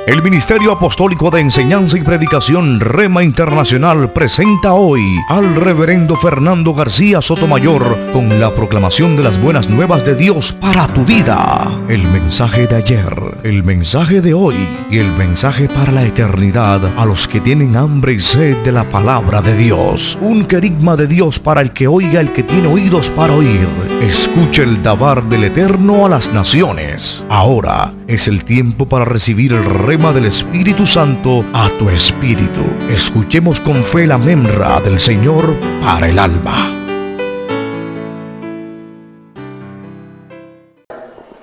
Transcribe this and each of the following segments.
El Ministerio Apostólico de Enseñanza y Predicación Rema Internacional presenta hoy al Reverendo Fernando García Sotomayor con la proclamación de las buenas nuevas de Dios para tu vida. El mensaje de ayer, el mensaje de hoy y el mensaje para la eternidad a los que tienen hambre y sed de la palabra de Dios. Un querigma de Dios para el que oiga, el que tiene oídos para oír. Escuche el dabar del Eterno a las naciones. Ahora es el tiempo para recibir el rema del Espíritu Santo a tu espíritu. Escuchemos con fe la memra del Señor para el alma.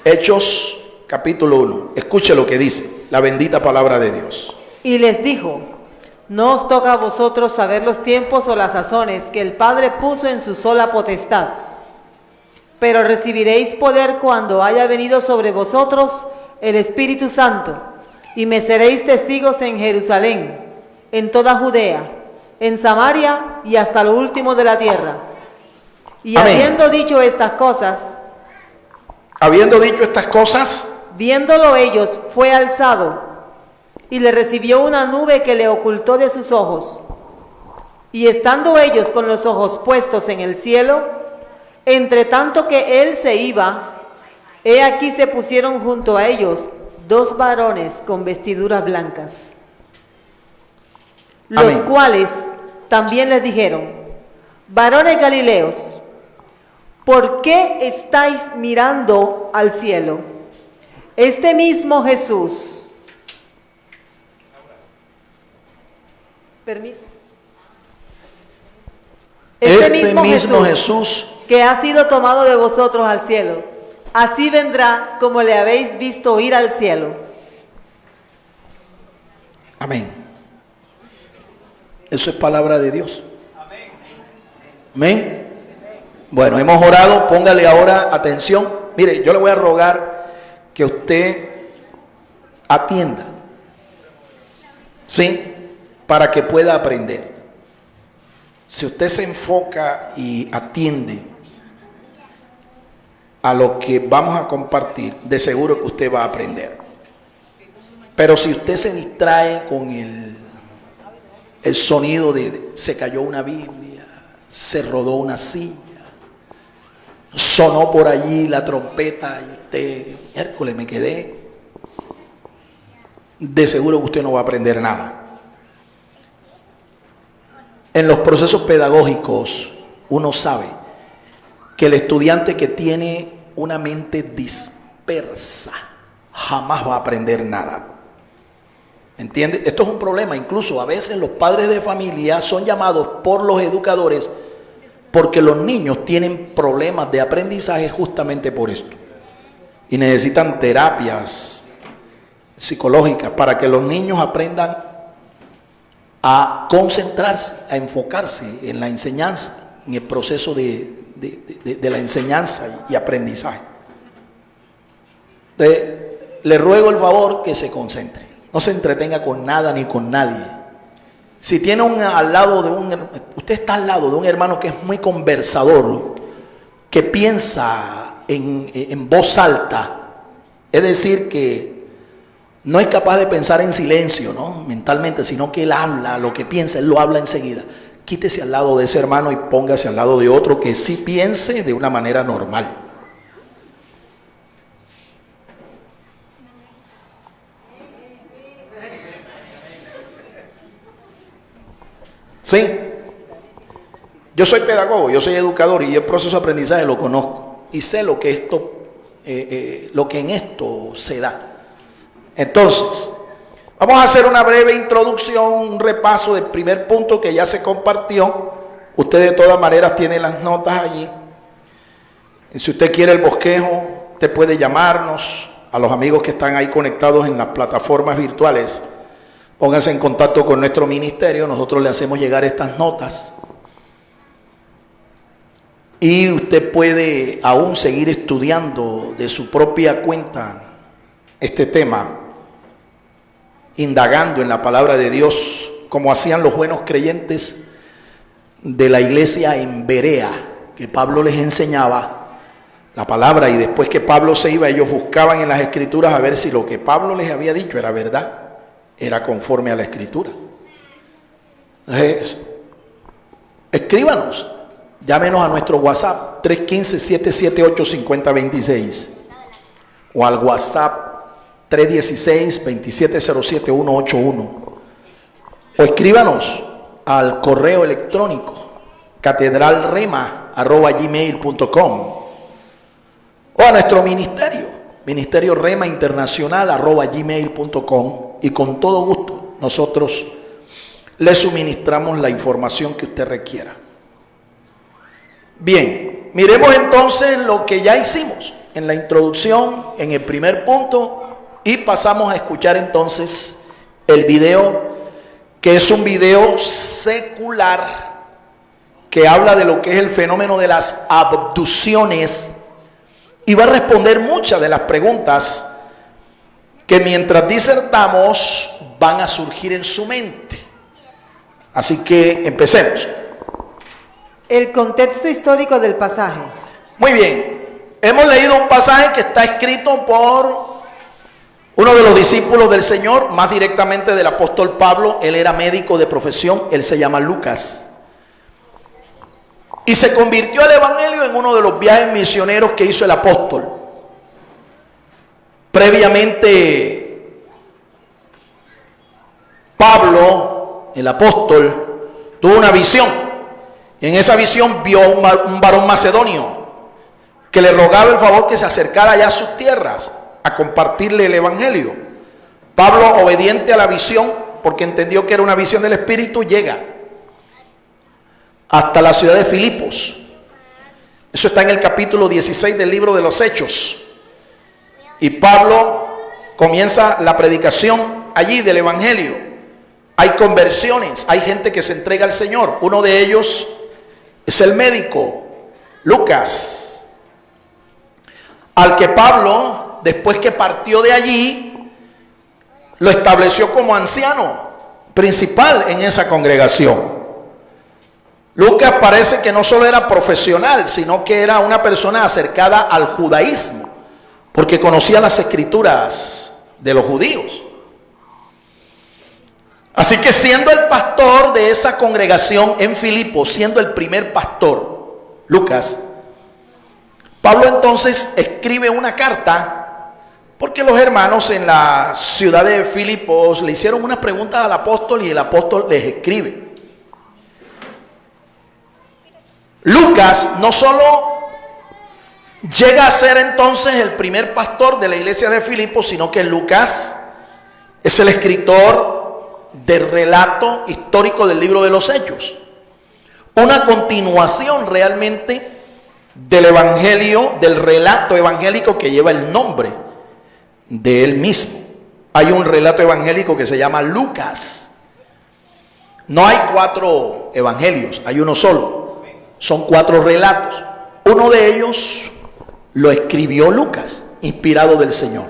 Hechos capítulo 1. Escuche lo que dice la bendita palabra de Dios. Y les dijo: no os toca a vosotros saber los tiempos o las sazones que el Padre puso en su sola potestad, pero recibiréis poder cuando haya venido sobre vosotros el Espíritu Santo, y me seréis testigos en Jerusalén, en toda Judea, en Samaria y hasta lo último de la tierra. Y Amén. habiendo dicho estas cosas, viéndolo ellos, fue alzado, y le recibió una nube que le ocultó de sus ojos. Y estando ellos con los ojos puestos en el cielo, entre tanto que él se iba, he aquí se pusieron junto a ellos dos varones con vestiduras blancas, los Amén. cuales también les dijeron: varones galileos, ¿por qué estáis mirando al cielo? Este mismo Jesús, permiso, este mismo Jesús que ha sido tomado de vosotros al cielo, así vendrá como le habéis visto ir al cielo. Amén. Eso es palabra de Dios. Amén. Bueno, hemos orado. Póngale ahora atención. Mire, yo le voy a rogar que usted atienda, ¿sí? Para que pueda aprender. Si usted se enfoca y atiende a lo que vamos a compartir, de seguro que usted va a aprender. Pero si usted se distrae con el sonido de se cayó una Biblia, se rodó una silla, sonó por allí la trompeta y usted, miércoles me quedé, de seguro que usted no va a aprender nada. En los procesos pedagógicos uno sabe que el estudiante que tiene una mente dispersa jamás va a aprender nada. ¿Entiende? Esto es un problema. Incluso a veces los padres de familia son llamados por los educadores porque los niños tienen problemas de aprendizaje justamente por esto. Y necesitan terapias psicológicas para que los niños aprendan a concentrarse, a enfocarse en la enseñanza, en el proceso de la enseñanza y aprendizaje. Le ruego el favor que se concentre, no se entretenga con nada ni con nadie. Si tiene usted está al lado de un hermano que es muy conversador, que piensa en voz alta, es decir, que no es capaz de pensar en silencio, ¿no? Mentalmente, sino que él habla lo que piensa, él lo habla enseguida. Quítese al lado de ese hermano y póngase al lado de otro que sí piense de una manera normal. Sí. Yo soy pedagogo, yo soy educador y el proceso de aprendizaje lo conozco y sé lo que en esto se da. Entonces, vamos a hacer una breve introducción, un repaso del primer punto que ya se compartió. Usted de todas maneras tiene las notas allí. Y si usted quiere el bosquejo, usted puede llamarnos, a los amigos que están ahí conectados en las plataformas virtuales. Pónganse en contacto con nuestro ministerio, nosotros le hacemos llegar estas notas. Y usted puede aún seguir estudiando de su propia cuenta este tema, indagando en la palabra de Dios, como hacían los buenos creyentes de la iglesia en Berea, que Pablo les enseñaba la palabra, y después que Pablo se iba, ellos buscaban en las escrituras a ver si lo que Pablo les había dicho era verdad. era conforme a la Escritura. Entonces, escríbanos, llámenos a nuestro WhatsApp 315-778-5026 o al WhatsApp 316-2707-181 o escríbanos al correo electrónico catedralrema@gmail.com o a nuestro ministerio Rema Internacional @gmail.com, y con todo gusto nosotros le suministramos la información que usted requiera. Bien, miremos entonces lo que ya hicimos en la introducción, en el primer punto, y pasamos a escuchar entonces el video, que es un video secular que habla de lo que es el fenómeno de las abducciones, y va a responder muchas de las preguntas que mientras disertamos van a surgir en su mente. Así que empecemos. El contexto histórico del pasaje. Muy bien, hemos leído un pasaje que está escrito por uno de los discípulos del Señor, más directamente del apóstol Pablo. Él era médico de profesión, él se llama Lucas. Y se convirtió al evangelio en uno de los viajes misioneros que hizo el apóstol. Previamente, Pablo, el apóstol, tuvo una visión. Y en esa visión vio un varón macedonio que le rogaba el favor que se acercara allá a sus tierras a compartirle el evangelio. Pablo, obediente a la visión, porque entendió que era una visión del Espíritu, llega hasta la ciudad de Filipos. Eso está en el capítulo 16 del libro de los Hechos. Y Pablo comienza la predicación allí del evangelio. Hay conversiones, hay gente que se entrega al Señor. Uno de ellos es el médico Lucas, al que Pablo, después que partió de allí, lo estableció como anciano principal en esa congregación. Lucas parece que no solo era profesional, sino que era una persona acercada al judaísmo, porque conocía las escrituras de los judíos. Así que siendo el pastor de esa congregación en Filipos, siendo el primer pastor, Lucas, Pablo entonces escribe una carta, porque los hermanos en la ciudad de Filipos le hicieron unas preguntas al apóstol y el apóstol les escribe. Lucas no solo llega a ser entonces el primer pastor de la iglesia de Filipos, sino que Lucas es el escritor del relato histórico del libro de los Hechos. Una continuación realmente del evangelio, del relato evangélico que lleva el nombre de él mismo. Hay un relato evangélico que se llama Lucas. No hay 4 evangelios, hay uno solo. Son 4 relatos. Uno de ellos lo escribió Lucas, inspirado del Señor.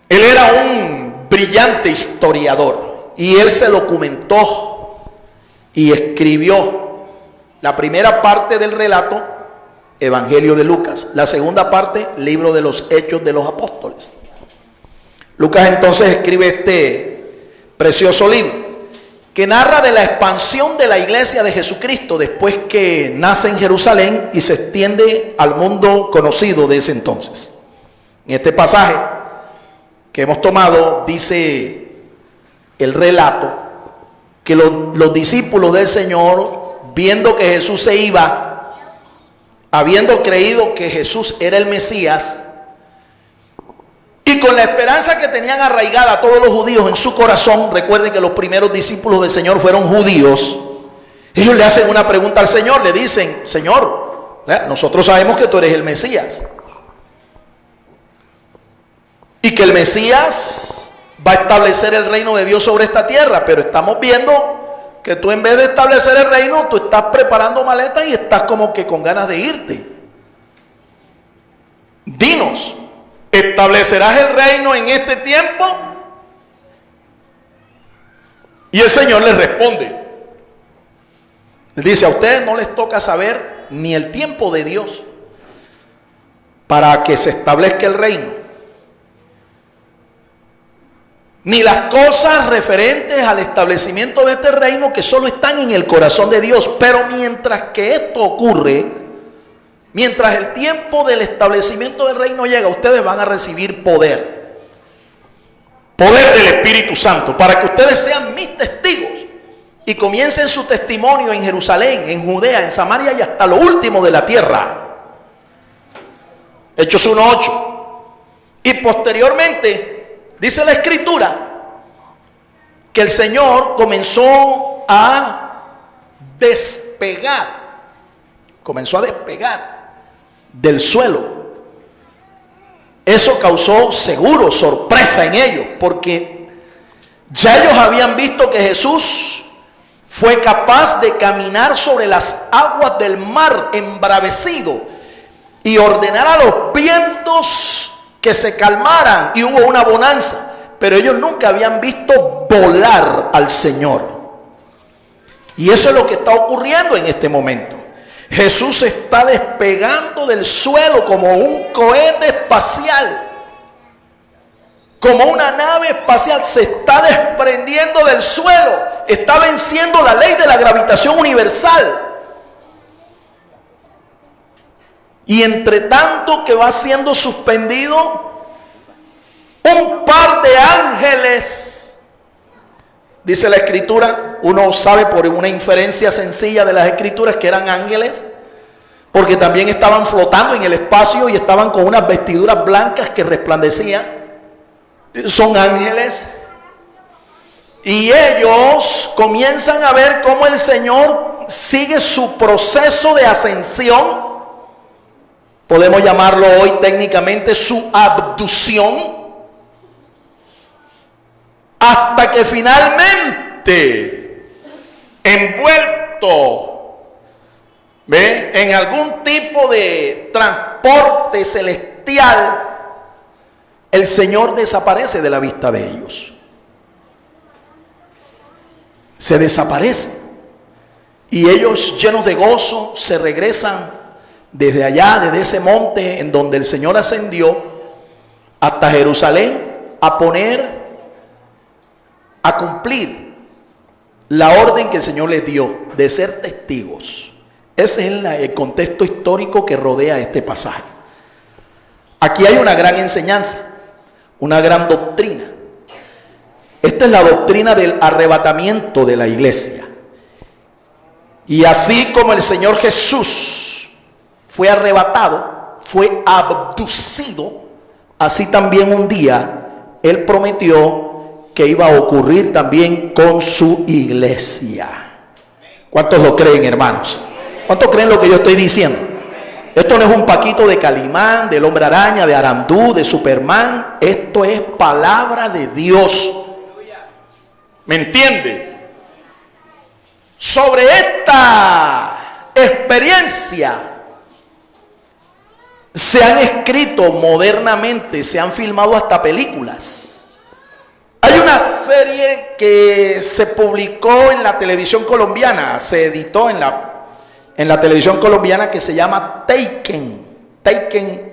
Él era un brillante historiador y él se documentó y escribió la primera parte del relato, Evangelio de Lucas. La segunda parte, libro de los Hechos de los Apóstoles. Lucas entonces escribe este precioso libro que narra de la expansión de la iglesia de Jesucristo después que nace en Jerusalén y se extiende al mundo conocido de ese entonces. En este pasaje que hemos tomado, dice el relato que los discípulos del Señor, viendo que Jesús se iba, habiendo creído que Jesús era el Mesías, y con la esperanza que tenían arraigada todos los judíos en su corazón, recuerden que los primeros discípulos del Señor fueron judíos, ellos le hacen una pregunta al Señor, le dicen: Señor, nosotros sabemos que tú eres el Mesías, y que el Mesías va a establecer el reino de Dios sobre esta tierra, pero estamos viendo que tú, en vez de establecer el reino, tú estás preparando maletas y estás como que con ganas de irte. Dinos, ¿establecerás el reino en este tiempo? Y el Señor les responde, les dice: a ustedes no les toca saber ni el tiempo de Dios para que se establezca el reino. ni las cosas referentes al establecimiento de este reino que solo están en el corazón de Dios. Pero mientras que esto ocurre, mientras el tiempo del establecimiento del reino llega, ustedes van a recibir poder. Poder del Espíritu Santo, para que ustedes sean mis testigos y comiencen su testimonio en Jerusalén, en Judea, en Samaria y hasta lo último de la tierra. Hechos 1:8. Y posteriormente, dice la Escritura, que el Señor comenzó a despegar del suelo. Eso causó seguro sorpresa en ellos, porque ya ellos habían visto que Jesús fue capaz de caminar sobre las aguas del mar embravecido y ordenar a los vientos que se calmaran, y hubo una bonanza. Pero ellos nunca habían visto volar al Señor. Y eso es lo que está ocurriendo en este momento. Jesús está despegando del suelo como un cohete espacial, como una nave espacial. Se está desprendiendo del suelo, está venciendo la ley de la gravitación universal. Y entre tanto que va siendo suspendido, un par de ángeles, dice la Escritura, uno sabe por una inferencia sencilla de las Escrituras que eran ángeles, porque también estaban flotando en el espacio y estaban con unas vestiduras blancas que resplandecían. Son ángeles. Y ellos comienzan a ver cómo el Señor sigue su proceso de ascensión. Podemos llamarlo hoy técnicamente su abducción. Hasta que finalmente, envuelto en algún tipo de transporte celestial, el Señor desaparece de la vista de ellos. Se desaparece. Y ellos, llenos de gozo, se regresan desde allá, desde ese monte en donde el Señor ascendió, hasta Jerusalén, a cumplir la orden que el Señor les dio de ser testigos. Ese es el contexto histórico que rodea este pasaje. Aquí hay una gran enseñanza, una gran doctrina. Esta es la doctrina del arrebatamiento de la iglesia. Y así como el Señor Jesús fue arrebatado, fue abducido, así también un día Él prometió que iba a ocurrir también con su iglesia. ¿Cuántos lo creen, hermanos? ¿Cuántos creen lo que yo estoy diciendo? Esto no es un paquito de Calimán, del Hombre Araña, de Arandú, de Superman. Esto es palabra de Dios. ¿Me entiende? Sobre esta experiencia se han escrito modernamente, se han filmado hasta películas. Hay una serie que se publicó en la televisión colombiana, se editó en la televisión colombiana, que se llama Taken. Taken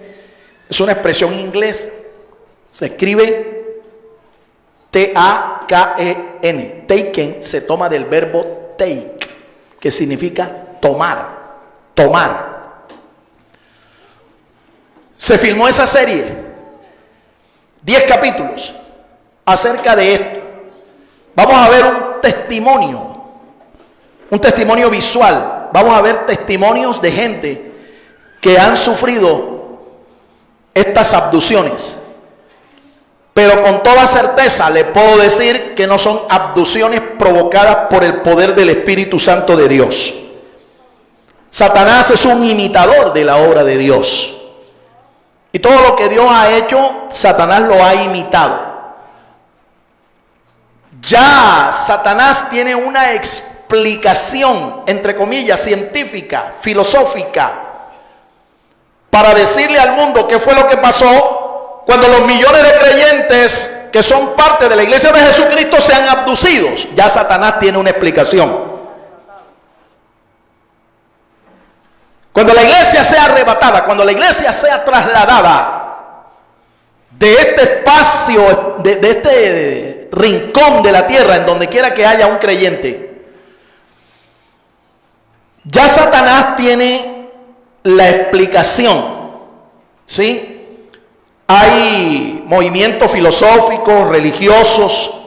es una expresión inglesa, se escribe T-A-K-E-N. Taken se toma del verbo take, que significa tomar, tomar. Se filmó esa serie, 10 capítulos. Acerca de esto, vamos a ver un testimonio visual. Vamos a ver testimonios de gente que han sufrido estas abducciones. Pero con toda certeza le puedo decir que no son abducciones provocadas por el poder del Espíritu Santo de Dios. Satanás es un imitador de la obra de Dios. Y todo lo que Dios ha hecho, Satanás lo ha imitado. Ya Satanás tiene una explicación, entre comillas, científica, filosófica, para decirle al mundo qué fue lo que pasó cuando los millones de creyentes que son parte de la iglesia de Jesucristo sean abducidos. Ya Satanás tiene una explicación. Cuando la iglesia sea arrebatada, cuando la iglesia sea trasladada, de este espacio, de este rincón de la tierra, en donde quiera que haya un creyente, ya Satanás tiene la explicación, ¿sí? Hay movimientos filosóficos, religiosos,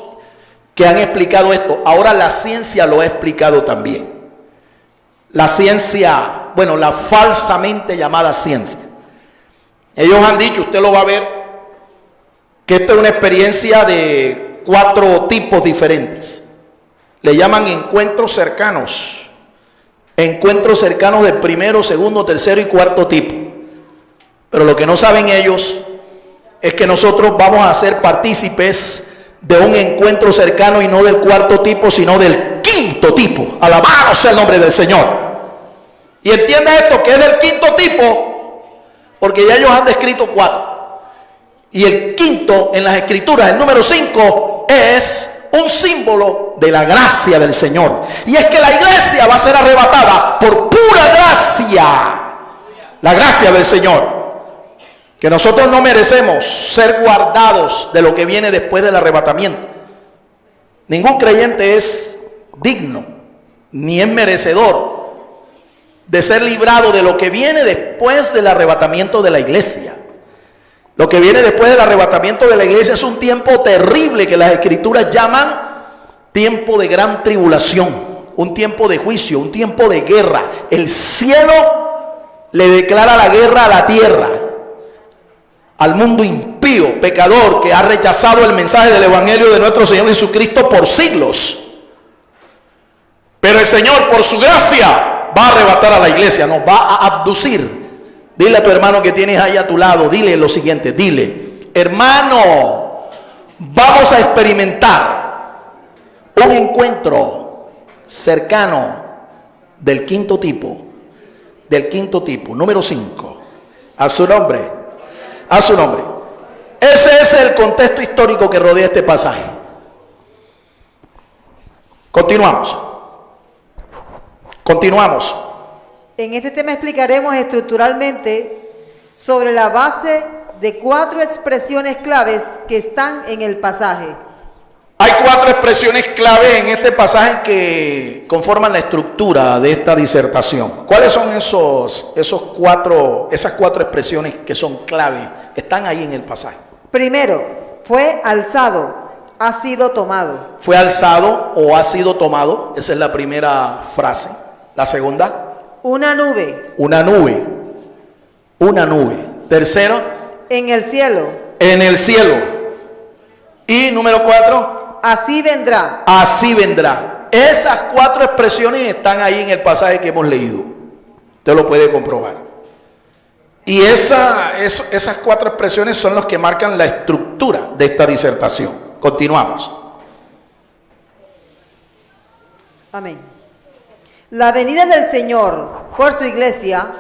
que han explicado esto. Ahora la ciencia lo ha explicado también. La ciencia, bueno, la falsamente llamada ciencia. Ellos han dicho, usted lo va a ver, que esta es una experiencia de 4 tipos diferentes. Le llaman encuentros cercanos. Encuentros cercanos del primero, segundo, tercero y cuarto tipo. Pero lo que no saben ellos es que nosotros vamos a ser partícipes de un encuentro cercano y no del cuarto tipo, sino del quinto tipo. Alabado sea el nombre del Señor. Y entienda esto, que es del quinto tipo, porque ya ellos han descrito 4. Y el quinto en las escrituras, el número 5, es un símbolo de la gracia del Señor. Y es que la iglesia va a ser arrebatada por pura gracia. La gracia del Señor. Que nosotros no merecemos ser guardados de lo que viene después del arrebatamiento. Ningún creyente es digno, ni es merecedor de ser librado de lo que viene después del arrebatamiento de la iglesia. Lo que viene después del arrebatamiento de la iglesia es un tiempo terrible que las escrituras llaman tiempo de gran tribulación, un tiempo de juicio, un tiempo de guerra. El cielo le declara la guerra a la tierra, al mundo impío, pecador, que ha rechazado el mensaje del evangelio de nuestro Señor Jesucristo por siglos. Pero el Señor, por su gracia, va a arrebatar a la iglesia, nos va a abducir. Dile a tu hermano que tienes ahí a tu lado, dile lo siguiente, dile: hermano, vamos a experimentar un encuentro cercano del quinto tipo, número 5, a su nombre. A su nombre. Ese es el contexto histórico que rodea este pasaje. Continuamos. En este tema explicaremos estructuralmente sobre la base de 4 expresiones claves que están en el pasaje. Hay 4 expresiones clave en este pasaje que conforman la estructura de esta disertación. ¿Cuáles son esas 4 expresiones que son clave? Están ahí en el pasaje. Primero, fue alzado, ha sido tomado. Fue alzado o ha sido tomado. Esa es la primera frase. La segunda. Una nube. Una nube. Tercero. En el cielo. En el cielo. Y número 4. Así vendrá. Así vendrá. Esas 4 expresiones están ahí en el pasaje que hemos leído. Usted lo puede comprobar. Y esas 4 expresiones son las que marcan la estructura de esta disertación. Continuamos. Amén. La venida del Señor por su iglesia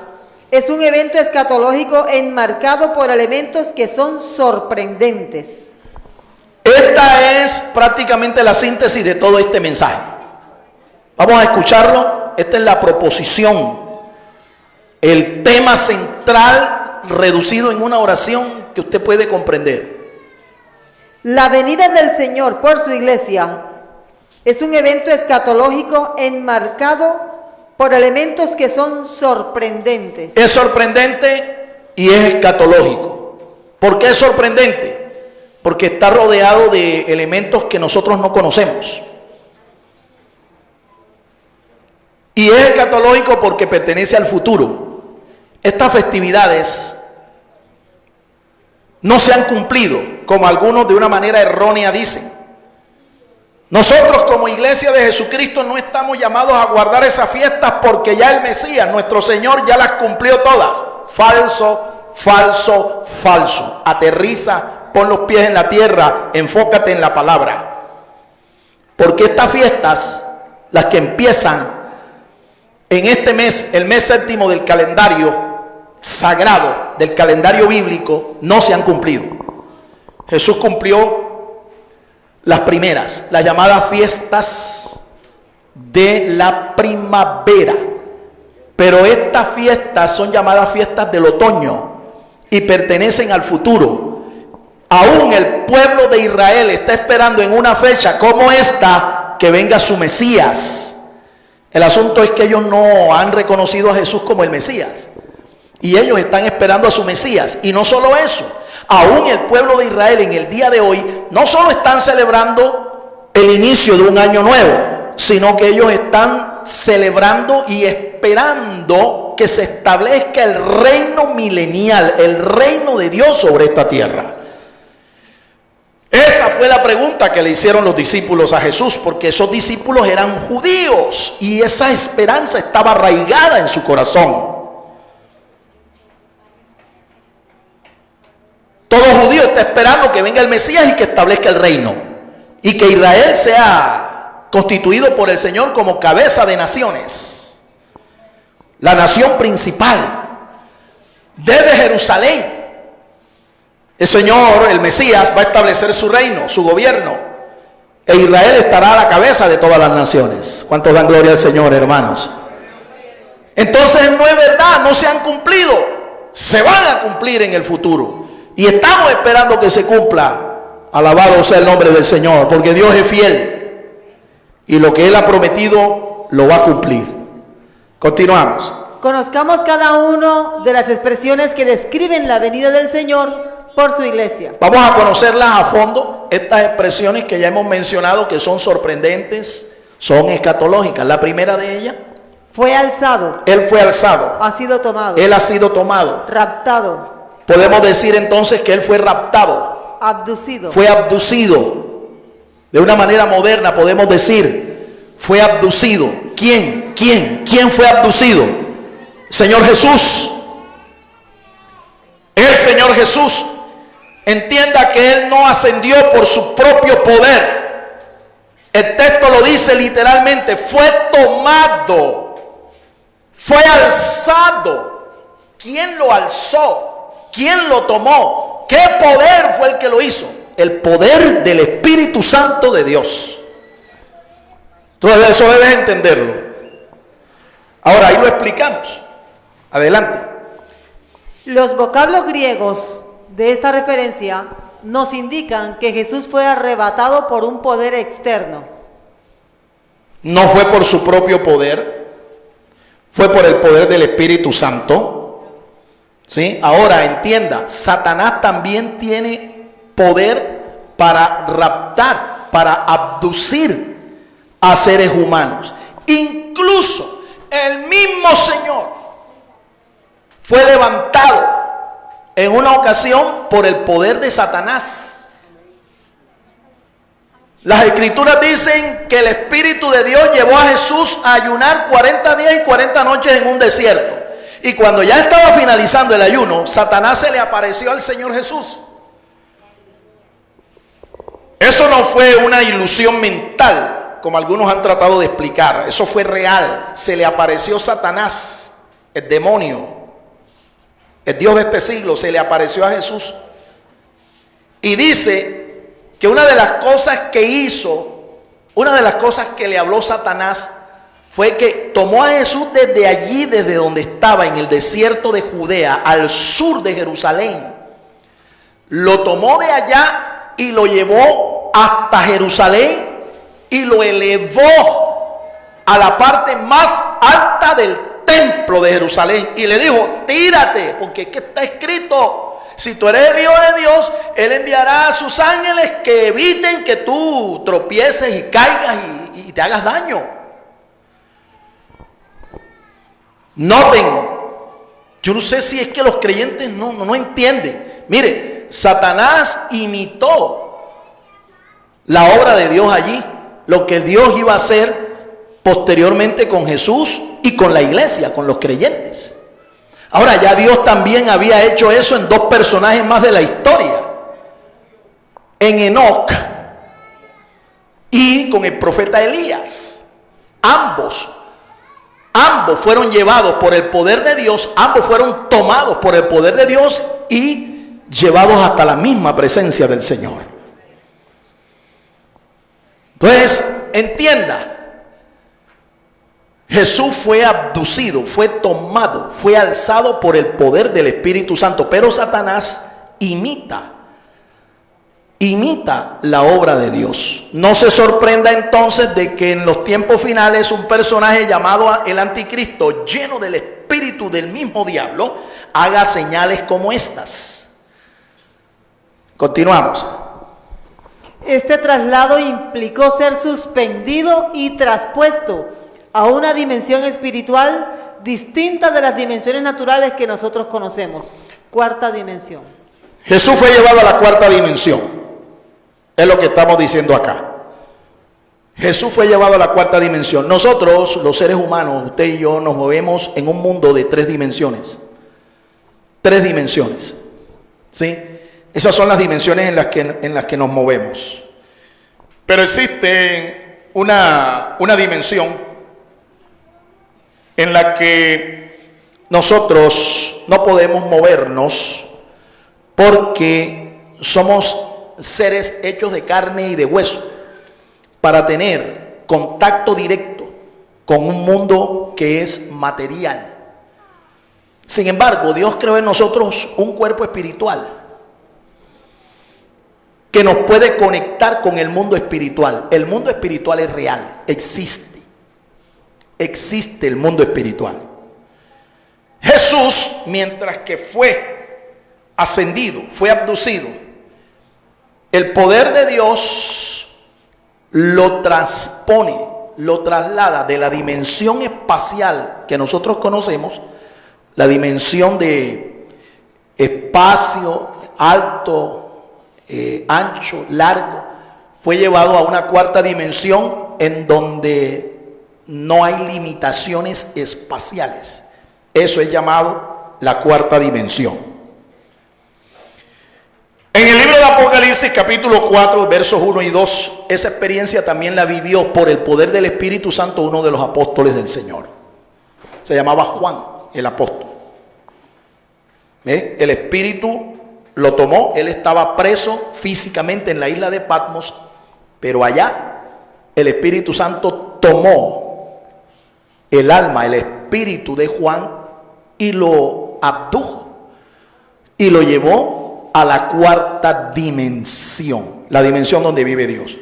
es un evento escatológico enmarcado por elementos que son sorprendentes. Esta es prácticamente la síntesis de todo este mensaje. Vamos a escucharlo. Esta es la proposición, el tema central reducido en una oración que usted puede comprender. La venida del Señor por su iglesia es un evento escatológico enmarcado por elementos que son sorprendentes. Es sorprendente y es escatológico. ¿Por qué es sorprendente? Porque está rodeado de elementos que nosotros no conocemos. Y es escatológico porque pertenece al futuro. Estas festividades no se han cumplido, como algunos de una manera errónea dicen. Nosotros como iglesia de Jesucristo no estamos llamados a guardar esas fiestas porque ya el Mesías, nuestro Señor, ya las cumplió todas. Falso. Aterriza. Pon los pies en la tierra, enfócate en la palabra. Porque estas fiestas, las que empiezan en este mes, el mes séptimo del calendario sagrado, del calendario bíblico, no se han cumplido. Jesús cumplió las primeras, las llamadas fiestas de la primavera. Pero estas fiestas son llamadas fiestas del otoño y pertenecen al futuro. Aún el pueblo de Israel está esperando en una fecha como esta que venga su Mesías. El asunto es que ellos no han reconocido a Jesús como el Mesías. Y ellos están esperando a su Mesías. Y no solo eso, aún el pueblo de Israel en el día de hoy no solo están celebrando el inicio de un año nuevo, sino que ellos están celebrando y esperando que se establezca el reino milenial, el reino de Dios sobre esta tierra. Esa fue la pregunta que le hicieron los discípulos a Jesús, porque esos discípulos eran judíos y esa esperanza estaba arraigada en su corazón. Todo judío está esperando que venga el Mesías y que establezca el reino, y que Israel sea constituido por el Señor como cabeza de naciones, la nación principal. Desde Jerusalén el Señor, el Mesías, va a establecer su reino, su gobierno, e Israel estará a la cabeza de todas las naciones. ¿Cuántos dan gloria al Señor, hermanos? Entonces no es verdad, no se han cumplido, se van a cumplir en el futuro, y estamos esperando que se cumpla. Alabado sea el nombre del Señor, porque Dios es fiel y lo que Él ha prometido lo va a cumplir. Continuamos. Conozcamos cada uno de las expresiones que describen la venida del Señor por su iglesia. Vamos a conocerlas a fondo, estas expresiones que ya hemos mencionado, que son sorprendentes, son escatológicas. La primera de ellas: fue alzado. Él fue alzado. Ha sido tomado. Él ha sido tomado. Raptado. Podemos decir entonces que Él fue raptado. Abducido. Fue abducido. De una manera moderna podemos decir, fue abducido. ¿Quién? ¿Quién fue abducido? Señor Jesús. El Señor Jesús. Entienda que Él no ascendió por su propio poder. El texto lo dice literalmente, fue tomado, fue alzado. ¿Quién lo alzó? ¿Quién lo tomó? ¿Qué poder fue el que lo hizo? El poder del Espíritu Santo de Dios. Entonces eso debes entenderlo. Ahora ahí lo explicamos. Adelante. Los vocablos griegos de esta referencia nos indican que Jesús fue arrebatado por un poder externo. No fue por su propio poder, fue por el poder del Espíritu Santo. ¿Sí? Ahora entienda, Satanás también tiene poder para raptar, para abducir a seres humanos. Incluso el mismo Señor fue levantado en una ocasión por el poder de Satanás. Las Escrituras dicen que el Espíritu de Dios llevó a Jesús a ayunar 40 días y 40 noches en un desierto. Y cuando ya estaba finalizando el ayuno, Satanás se le apareció al Señor Jesús. Eso no fue una ilusión mental, como algunos han tratado de explicar. Eso fue real. Se le apareció Satanás, el demonio, el Dios de este siglo, se le apareció a Jesús. Y dice que una de las cosas que hizo, una de las cosas que le habló Satanás, fue que tomó a Jesús desde allí, desde donde estaba, en el desierto de Judea, al sur de Jerusalén. Lo tomó de allá y lo llevó hasta Jerusalén y lo elevó a la parte más alta del templo de Jerusalén y le dijo, tírate, porque es que está escrito, si tú eres el Hijo de Dios, Él enviará a sus ángeles que eviten que tú tropieces y caigas y te hagas daño. Noten, yo no sé si es que los creyentes no entienden. Mire, Satanás imitó la obra de Dios allí, lo que Dios iba a hacer posteriormente con Jesús y con la iglesia, con los creyentes. Ahora ya Dios también había hecho eso en dos personajes más de la historia, en Enoc y con el profeta Elías. Ambos fueron llevados por el poder de Dios, ambos fueron tomados por el poder de Dios y llevados hasta la misma presencia del Señor. Entonces, entienda, Jesús fue abducido, fue tomado, fue alzado por el poder del Espíritu Santo, pero Satanás imita imita la obra de Dios. No se sorprenda entonces de que en los tiempos finales un personaje llamado el anticristo, lleno del espíritu del mismo diablo, haga señales como estas. Continuamos. Este traslado implicó ser suspendido y traspuesto a una dimensión espiritual distinta de las dimensiones naturales que nosotros conocemos. Cuarta dimensión. Jesús fue llevado a la cuarta dimensión. Es lo que estamos diciendo acá. Jesús fue llevado a la cuarta dimensión. Nosotros, los seres humanos, usted y yo, nos movemos en un mundo de 3 dimensiones. 3 dimensiones. ¿Sí? Esas son las dimensiones en las que nos movemos. Pero existe una dimensión en la que nosotros no podemos movernos porque somos seres hechos de carne y de hueso para tener contacto directo con un mundo que es material. Sin embargo, Dios creó en nosotros un cuerpo espiritual que nos puede conectar con el mundo espiritual. El mundo espiritual es real, existe. Existe el mundo espiritual. Jesús, mientras que fue ascendido, fue abducido, el poder de Dios lo transpone, lo traslada de la dimensión espacial que nosotros conocemos, la dimensión de espacio alto, ancho, largo, fue llevado a una cuarta dimensión en donde no hay limitaciones espaciales. Eso es llamado la cuarta dimensión. En el libro de Apocalipsis capítulo 4 versos 1 y 2, esa experiencia también la vivió por el poder del Espíritu Santo uno de los apóstoles del Señor. Se llamaba Juan el apóstol. El Espíritu lo tomó, él estaba preso físicamente en la isla de Patmos, pero allá el Espíritu Santo tomó el alma, el espíritu de Juan y lo abdujo y lo llevó a la cuarta dimensión, la dimensión donde vive Dios.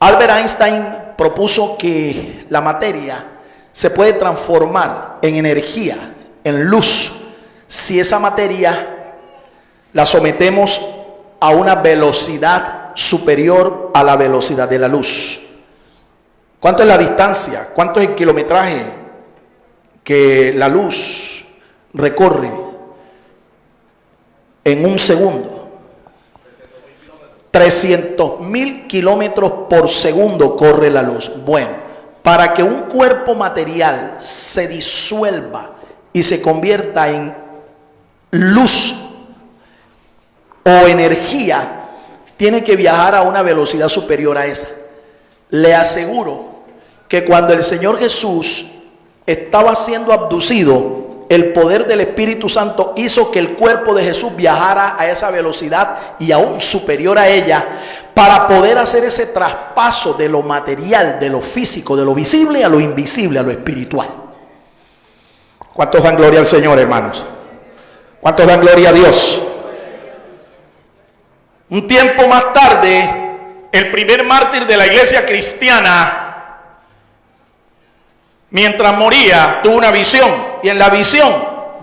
Albert Einstein propuso que la materia se puede transformar en energía, en luz, si esa materia la sometemos a una velocidad superior a la velocidad de la luz. ¿Cuánto es la distancia? ¿Cuánto es el kilometraje que la luz recorre en un segundo? 300.000 kilómetros por segundo corre la luz. Bueno, para que un cuerpo material se disuelva y se convierta en luz o energía, tiene que viajar a una velocidad superior a esa. Le aseguro que cuando el Señor Jesús estaba siendo abducido, el poder del Espíritu Santo hizo que el cuerpo de Jesús viajara a esa velocidad y aún superior a ella, para poder hacer ese traspaso de lo material, de lo físico, de lo visible a lo invisible, a lo espiritual. ¿Cuántos dan gloria al Señor, hermanos? ¿Cuántos dan gloria a Dios? Un tiempo más tarde, el primer mártir de la iglesia cristiana, mientras moría, tuvo una visión, y en la visión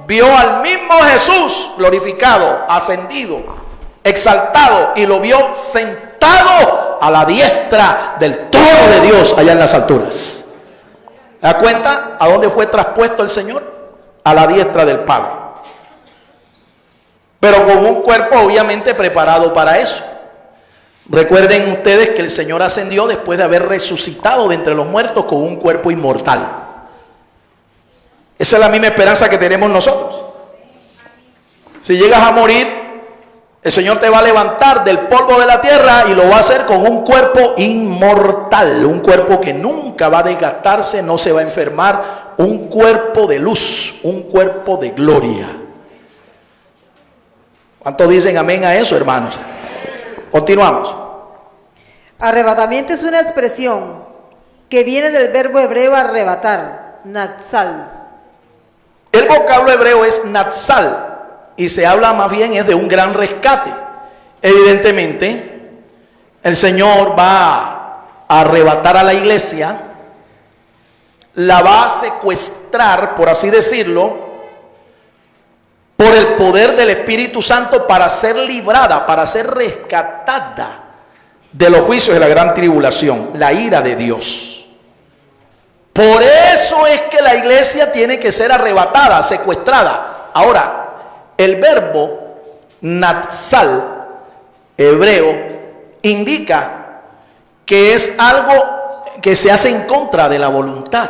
vio al mismo Jesús glorificado, ascendido, exaltado, y lo vio sentado a la diestra del trono de Dios allá en las alturas. ¿Se da cuenta a dónde fue traspuesto el Señor? A la diestra del Padre. Pero con un cuerpo obviamente preparado para eso. Recuerden ustedes que el Señor ascendió después de haber resucitado de entre los muertos con un cuerpo inmortal. Esa es la misma esperanza que tenemos nosotros. Si llegas a morir, el Señor te va a levantar del polvo de la tierra y lo va a hacer con un cuerpo inmortal, un cuerpo que nunca va a desgastarse, no se va a enfermar, un cuerpo de luz, un cuerpo de gloria. ¿Cuántos dicen amén a eso, hermanos? Continuamos. Arrebatamiento es una expresión que viene del verbo hebreo arrebatar, natsal. El vocablo hebreo es natsal y se habla más bien es de un gran rescate. evidentemente, el Señor va a arrebatar a la iglesia, la va a secuestrar, por así decirlo, por el poder del Espíritu Santo para ser librada, para ser rescatada de los juicios de la gran tribulación, la ira de Dios. Por eso es que la iglesia tiene que ser arrebatada, secuestrada. Ahora, el verbo natsal, hebreo, indica que es algo que se hace en contra de la voluntad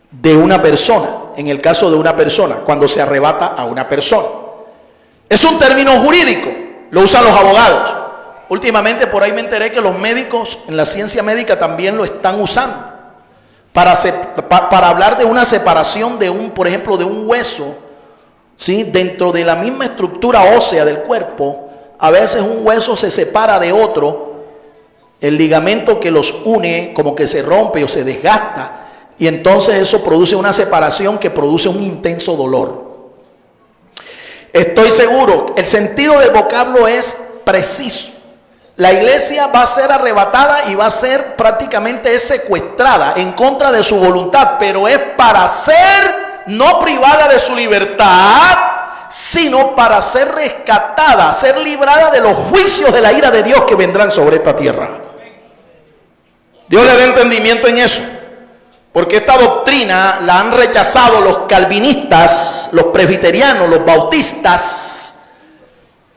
de una persona. En el caso de una persona, cuando se arrebata a una persona. Es un término jurídico, lo usan los abogados. Últimamente por ahí me enteré que los médicos en la ciencia médica también lo están usando para hablar de una separación de por ejemplo, de un hueso, ¿sí? Dentro de la misma estructura ósea del cuerpo. A veces un hueso se separa de otro, el ligamento que los une como que se rompe o se desgasta, y entonces eso produce una separación que produce un intenso dolor. Estoy seguro, el sentido del vocablo es preciso. La iglesia va a ser arrebatada y va a ser prácticamente secuestrada en contra de su voluntad, pero es para ser no privada de su libertad, sino para ser rescatada, ser librada de los juicios de la ira de Dios que vendrán sobre esta tierra. Dios le dé entendimiento en eso, porque esta doctrina la han rechazado los calvinistas, los presbiterianos, los bautistas,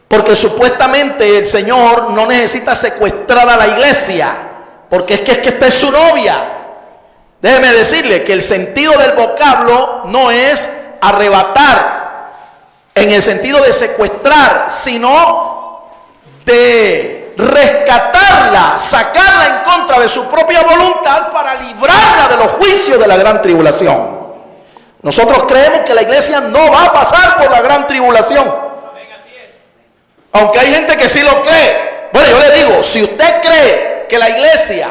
porque supuestamente el Señor no necesita secuestrar a la iglesia, porque es que esta es su novia. Déjeme decirle que el sentido del vocablo no es arrebatar en el sentido de secuestrar, sino de rescatarla, sacarla en contra de su propia voluntad para librarla de los juicios de la gran tribulación. Nosotros creemos que la iglesia no va a pasar por la gran tribulación, aunque hay gente que sí lo cree. Bueno, yo le digo, si usted cree que la iglesia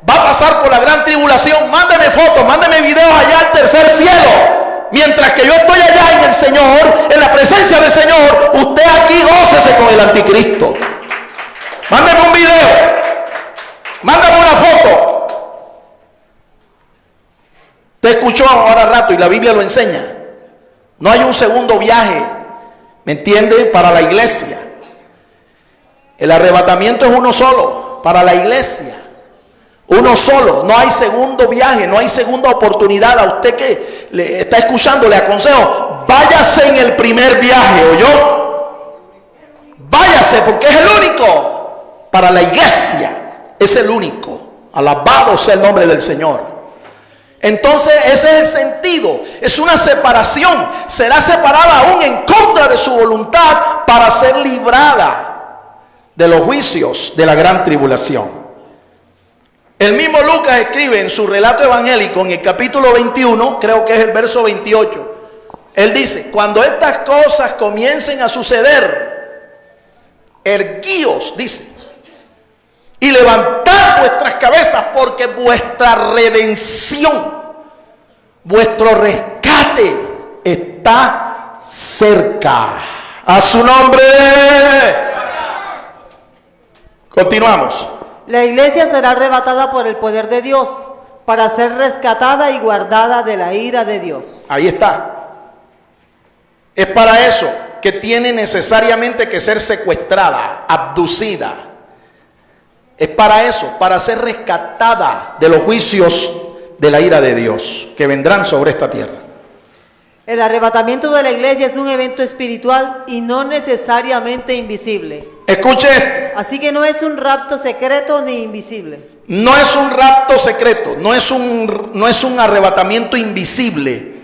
va a pasar por la gran tribulación, mándeme fotos, mándeme videos allá al tercer cielo. Mientras que yo estoy allá en el Señor, en la presencia del Señor, usted aquí gócese con el anticristo. Mándeme un video, mándame una foto. Te escuchó ahora rato y la Biblia lo enseña. No hay un segundo viaje, ¿me entiende? Para la iglesia. El arrebatamiento es uno solo para la iglesia. Uno solo, no hay segundo viaje, no hay segunda oportunidad. A usted que le está escuchando, le aconsejo, váyase en el primer viaje, ¿oyó? Váyase, porque es el único para la iglesia, es el único. Alabado sea el nombre del Señor. Entonces ese es el sentido, es una separación. Será separada aún en contra de su voluntad para ser librada de los juicios de la gran tribulación. El mismo Lucas escribe en su relato evangélico en el capítulo 21, creo que es el verso 28. Él dice: cuando estas cosas comiencen a suceder, erguíos, dice, y levantad vuestras cabezas, porque vuestra redención, vuestro rescate está cerca. A su nombre. Continuamos. La iglesia será arrebatada por el poder de Dios para ser rescatada y guardada de la ira de Dios. Ahí está. Es para eso que tiene necesariamente que ser secuestrada, abducida. Es para eso, para ser rescatada de los juicios de la ira de Dios que vendrán sobre esta tierra. El arrebatamiento de la iglesia es un evento espiritual y no necesariamente invisible. Escuche esto. Así que no es un rapto secreto ni invisible. No es un rapto secreto, no es un arrebatamiento invisible.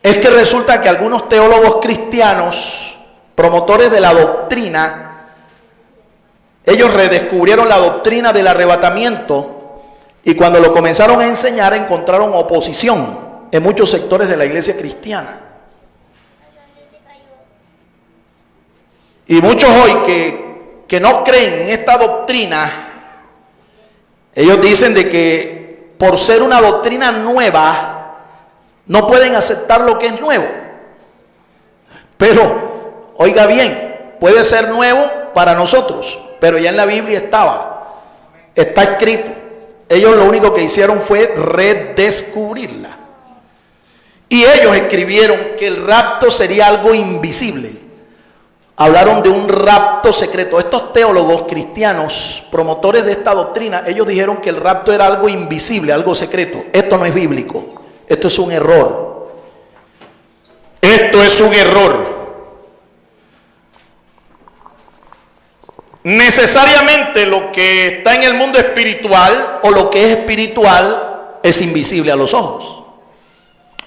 Es que resulta que algunos teólogos cristianos, promotores de la doctrina, ellos redescubrieron la doctrina del arrebatamiento y cuando lo comenzaron a enseñar encontraron oposición en muchos sectores de la iglesia cristiana. Y muchos hoy que no creen en esta doctrina, ellos dicen de que por ser una doctrina nueva, no pueden aceptar lo que es nuevo. Pero, oiga bien, Puede ser nuevo para nosotros, pero ya en la Biblia está escrito. Ellos lo único que hicieron fue redescubrirla. Y ellos escribieron que el rapto sería algo invisible. Hablaron de un rapto secreto. Estos teólogos cristianos, promotores de esta doctrina, ellos dijeron que el rapto era algo invisible, algo secreto. Esto no es bíblico. Esto es un error. Esto es un error. Necesariamente lo que está en el mundo espiritual o lo que es espiritual es invisible a los ojos.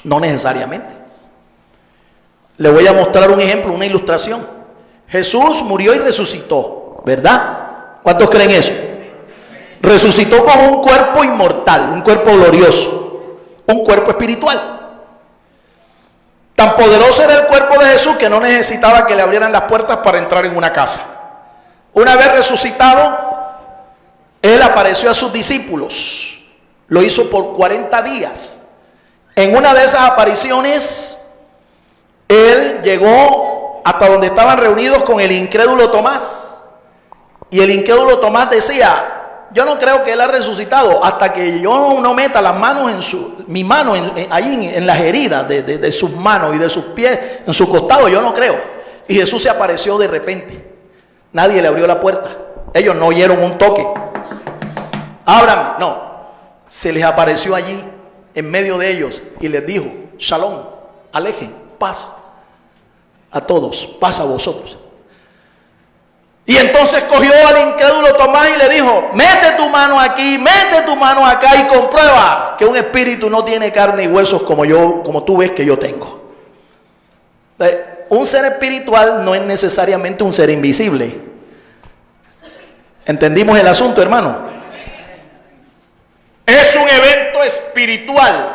No necesariamente. Le voy a mostrar un ejemplo, una ilustración. Jesús murió y resucitó, ¿verdad? ¿Cuántos creen eso? Resucitó con un cuerpo inmortal, un cuerpo glorioso, un cuerpo espiritual. Tan poderoso era el cuerpo de Jesús que no necesitaba que le abrieran las puertas para entrar en una casa. Una vez resucitado, Él apareció a sus discípulos. Lo hizo por 40 días. En una de esas apariciones, Él llegó hasta donde estaban reunidos con el incrédulo Tomás. Y el incrédulo Tomás decía: yo no creo que Él ha resucitado hasta que yo no meta las manos mi mano ahí en las heridas de sus manos y de sus pies, en su costado. Yo no creo. Y Jesús se apareció de repente. Nadie le abrió la puerta. Ellos no oyeron un toque. Ábranme. No. Se les apareció allí en medio de ellos y les dijo: Shalom, alejen, paz a todos, paz a vosotros. Y entonces cogió al incrédulo Tomás y le dijo: mete tu mano aquí, mete tu mano acá y comprueba que un espíritu no tiene carne y huesos como tú ves que yo tengo. Un ser espiritual no es necesariamente un ser invisible. ¿Entendimos el asunto, hermano? Es un evento espiritual.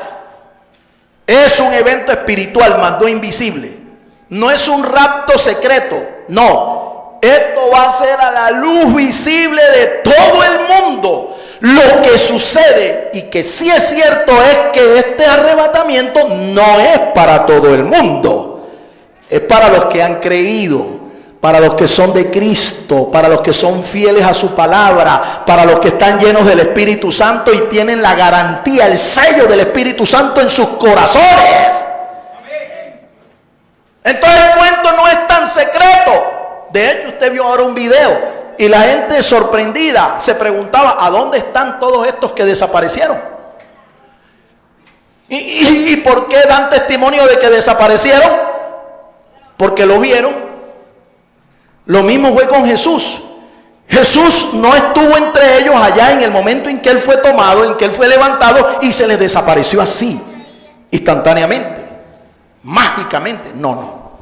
Es un evento espiritual, más no invisible. No es un rapto secreto. No. Esto va a ser a la luz visible de todo el mundo. Lo que sucede, y que sí es cierto, es que este arrebatamiento no es para todo el mundo. Es para los que han creído, para los que son de Cristo, para los que son fieles a su palabra, para los que están llenos del Espíritu Santo y tienen la garantía, el sello del Espíritu Santo en sus corazones. Entonces el cuento no es tan secreto. De hecho, usted vio ahora un video y la gente sorprendida se preguntaba: ¿a dónde están todos estos que desaparecieron? ¿Y por qué dan testimonio de que desaparecieron? Porque lo vieron. Lo mismo fue con Jesús. Jesús no estuvo entre ellos allá en el momento en que Él fue tomado, en que Él fue levantado y se les desapareció así, instantáneamente, mágicamente. No.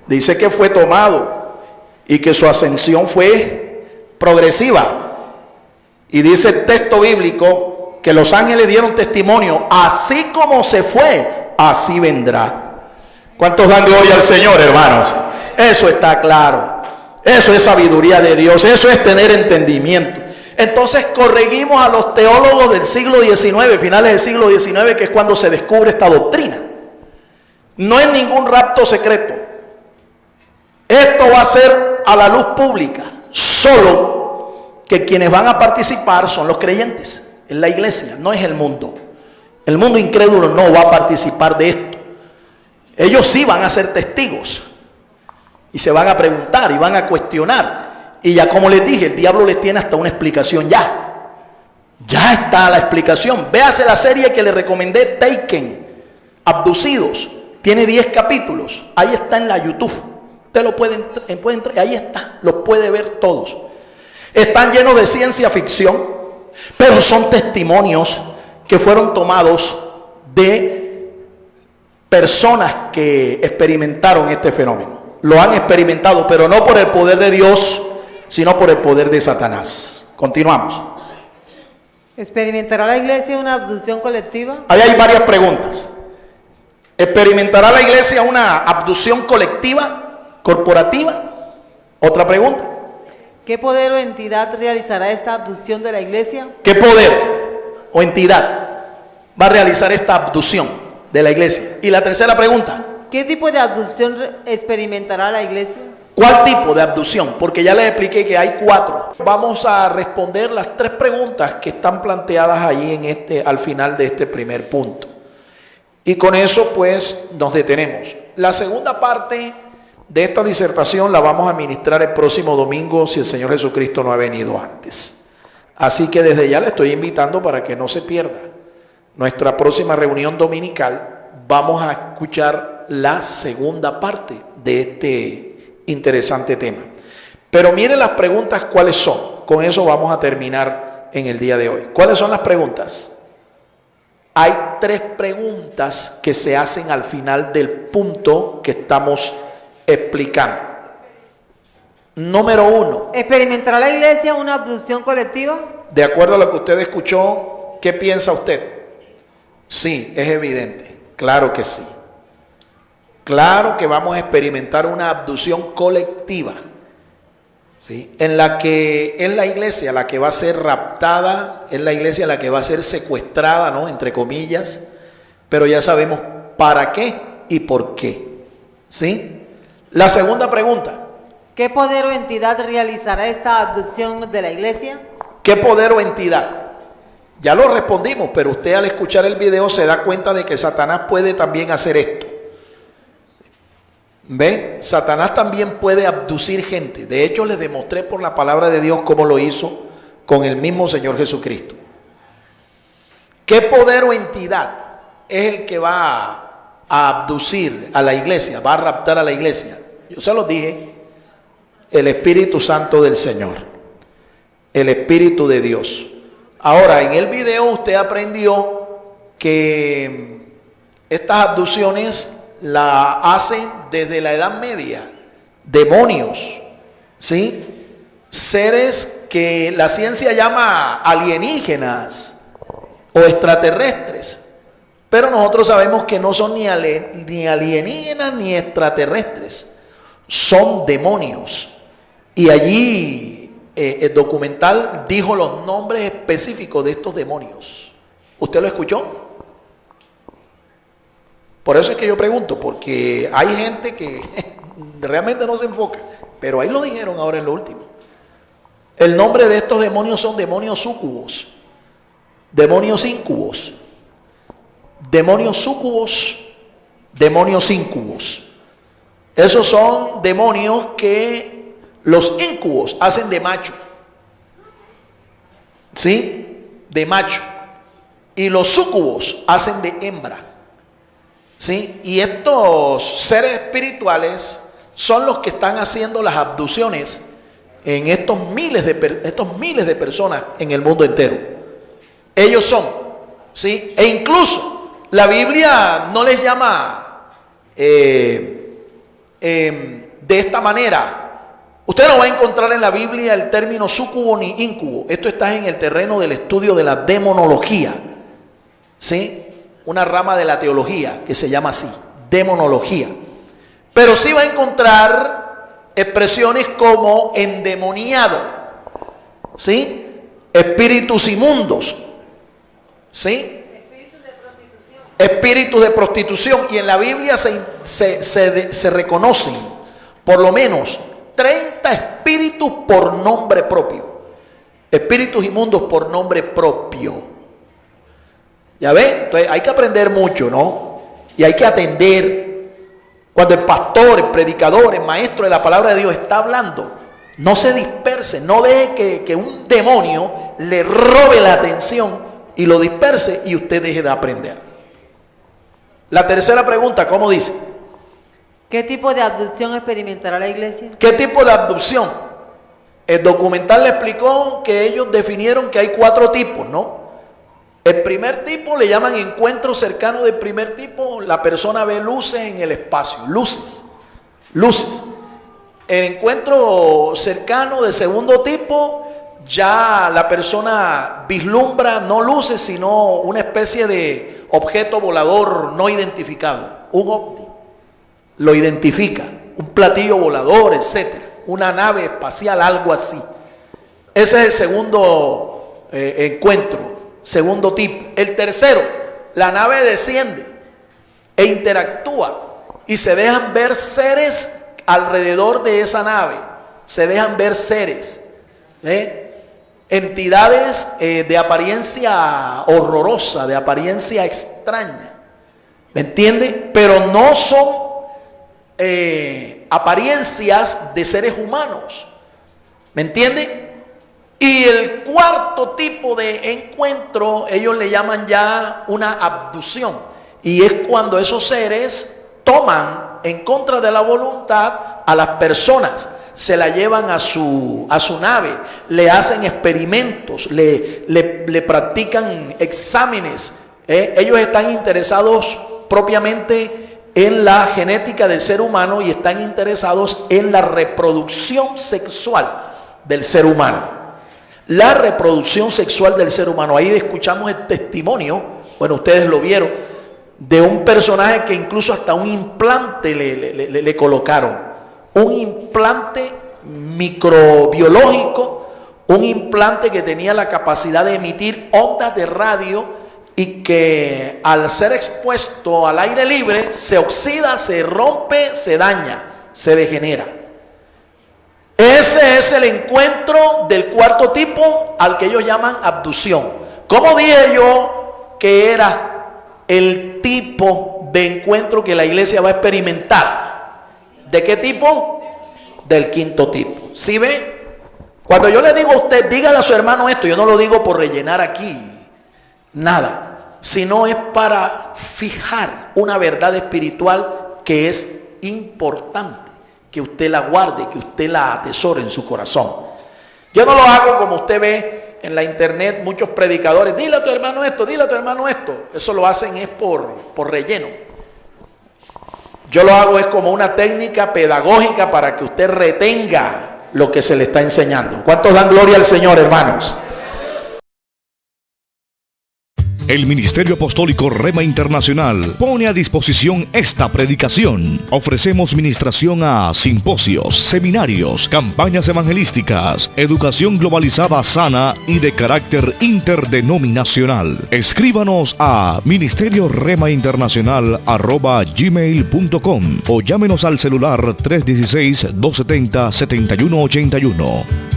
Dice que fue tomado y que su ascensión fue progresiva. Y dice el texto bíblico que los ángeles dieron testimonio: así como se fue, así vendrá. ¿Cuántos dan gloria al Señor, hermanos? Eso está claro. Eso es sabiduría de Dios. Eso es tener entendimiento. Entonces corregimos a los teólogos del siglo XIX, finales del siglo XIX, que es cuando se descubre esta doctrina. No es ningún rapto secreto. Esto va a ser a la luz pública. Solo que quienes van a participar son los creyentes. Es la iglesia, no es el mundo. El mundo incrédulo no va a participar de esto. Ellos sí van a ser testigos y se van a preguntar y van a cuestionar. Y ya, como les dije, el diablo les tiene hasta una explicación ya. Ya está la explicación. Véase la serie que le recomendé, Taken, Abducidos. Tiene 10 capítulos. Ahí está en la YouTube. Usted lo puede entrar, ahí está, lo puede ver todos. Están llenos de ciencia ficción, pero son testimonios que fueron tomados de personas que experimentaron este fenómeno. Lo han experimentado, pero no por el poder de Dios, sino por el poder de Satanás. Continuamos. ¿Experimentará la iglesia una abducción colectiva? Ahí hay varias preguntas. ¿Experimentará la iglesia una abducción colectiva, corporativa? Otra pregunta. ¿Qué poder o entidad realizará esta abducción de la iglesia? ¿Qué poder o entidad va a realizar esta abducción de la iglesia? Y la tercera pregunta. ¿Qué tipo de abducción experimentará la iglesia? ¿Cuál tipo de abducción? Porque ya les expliqué que hay 4. Vamos a responder las 3 preguntas que están planteadas ahí al final de este primer punto. Y con eso pues nos detenemos. La segunda parte de esta disertación la vamos a ministrar el próximo domingo si el Señor Jesucristo no ha venido antes. Así que desde ya le estoy invitando para que no se pierda nuestra próxima reunión dominical. Vamos a escuchar la segunda parte de este interesante tema. Pero miren las preguntas cuáles son. Con eso vamos a terminar en el día de hoy. ¿Cuáles son las preguntas? Hay 3 preguntas que se hacen al final del punto que estamos explicando. Número 1. ¿Experimentará la iglesia una abducción colectiva? De acuerdo a lo que usted escuchó, ¿qué piensa usted? Sí, es evidente. Claro que sí. Claro que vamos a experimentar una abducción colectiva, ¿sí? En la que es la iglesia la que va a ser raptada, es la iglesia la que va a ser secuestrada, ¿no? Entre comillas, pero ya sabemos para qué y por qué, ¿sí? La segunda pregunta. ¿Qué poder o entidad realizará esta abducción de la iglesia? ¿Qué poder o entidad? Ya lo respondimos, pero usted al escuchar el video se da cuenta de que Satanás puede también hacer esto. ¿Ven? Satanás también puede abducir gente. De hecho, les demostré por la palabra de Dios cómo lo hizo con el mismo Señor Jesucristo. ¿Qué poder o entidad es el que va a abducir a la iglesia, va a raptar a la iglesia? Yo se los dije, el Espíritu Santo del Señor, el Espíritu de Dios. Ahora, en el video usted aprendió que estas abducciones la hacen desde la Edad Media, demonios, ¿sí? Seres que la ciencia llama alienígenas o extraterrestres, pero nosotros sabemos que no son ni alienígenas ni extraterrestres, son demonios. Y allí el documental dijo los nombres específicos de estos demonios. ¿Usted lo escuchó? Por eso es que yo pregunto, porque hay gente que realmente no se enfoca, pero ahí lo dijeron ahora en lo último. El nombre de estos demonios son demonios súcubos, demonios íncubos, demonios súcubos, demonios íncubos. Esos son demonios que los íncubos hacen de macho, ¿sí? De macho. Y los súcubos hacen de hembra. ¿Sí? Y estos seres espirituales son los que están haciendo las abducciones en estos miles de personas en el mundo entero. Ellos son, ¿sí? E incluso la Biblia no les llama de esta manera. Usted no va a encontrar en la Biblia el término súcubo ni íncubo. Esto está en el terreno del estudio de la demonología, ¿sí? Una rama de la teología que se llama así, demonología. Pero sí va a encontrar expresiones como endemoniado, ¿sí? Espíritus inmundos, ¿sí? Espíritus de prostitución. Y en la Biblia se reconocen por lo menos 30 espíritus por nombre propio. Espíritus inmundos por nombre propio. ¿Ya ven? Entonces hay que aprender mucho, ¿no? Y hay que atender. Cuando el pastor, el predicador, el maestro de la palabra de Dios está hablando, no se disperse, no deje que un demonio le robe la atención y lo disperse y usted deje de aprender. La tercera pregunta, ¿cómo dice? ¿Qué tipo de abducción experimentará la iglesia? ¿Qué tipo de abducción? El documental le explicó que ellos definieron que hay 4 tipos, ¿no? El primer tipo le llaman encuentro cercano del primer tipo. La persona ve luces en el espacio, luces. El encuentro cercano del segundo tipo, ya la persona vislumbra no luces, sino una especie de objeto volador no identificado, un ovni. Lo identifica, un platillo volador, etcétera, una nave espacial, algo así. Ese es el segundo encuentro. Segundo tipo. El tercero, la nave desciende e interactúa y se dejan ver seres alrededor de esa nave se dejan ver seres, entidades de apariencia horrorosa, de apariencia extraña, ¿me entiende? Pero no son apariencias de seres humanos, ¿me entiende? Y el cuarto tipo de encuentro, ellos le llaman ya una abducción, y es cuando esos seres toman en contra de la voluntad a las personas, se la llevan a su nave, le hacen experimentos, le practican exámenes. Ellos están interesados propiamente en la genética del ser humano y están interesados en la reproducción sexual del ser humano. La reproducción sexual del ser humano. Ahí escuchamos el testimonio, bueno, ustedes lo vieron, de un personaje que incluso hasta un implante le colocaron. Un implante microbiológico, un implante que tenía la capacidad de emitir ondas de radio y que al ser expuesto al aire libre se oxida, se rompe, se daña, se degenera. Ese es el encuentro del cuarto tipo, al que ellos llaman abducción. ¿Cómo dije yo que era el tipo de encuentro que la iglesia va a experimentar? ¿De qué tipo? Del quinto tipo. ¿Sí ve? Cuando yo le digo a usted, dígale a su hermano esto, yo no lo digo por rellenar aquí nada, sino es para fijar una verdad espiritual que es importante, que usted la guarde, que usted la atesore en su corazón. Yo no lo hago como usted ve en la internet, muchos predicadores, dile a tu hermano esto, dile a tu hermano esto. Eso lo hacen es por relleno. Yo lo hago es como una técnica pedagógica para que usted retenga lo que se le está enseñando. ¿Cuántos dan gloria al Señor, hermanos? El Ministerio Apostólico Rema Internacional pone a disposición esta predicación. Ofrecemos ministración a simposios, seminarios, campañas evangelísticas, educación globalizada sana y de carácter interdenominacional. Escríbanos a ministerioremainternacional@gmail.com o llámenos al celular 316-270-7181.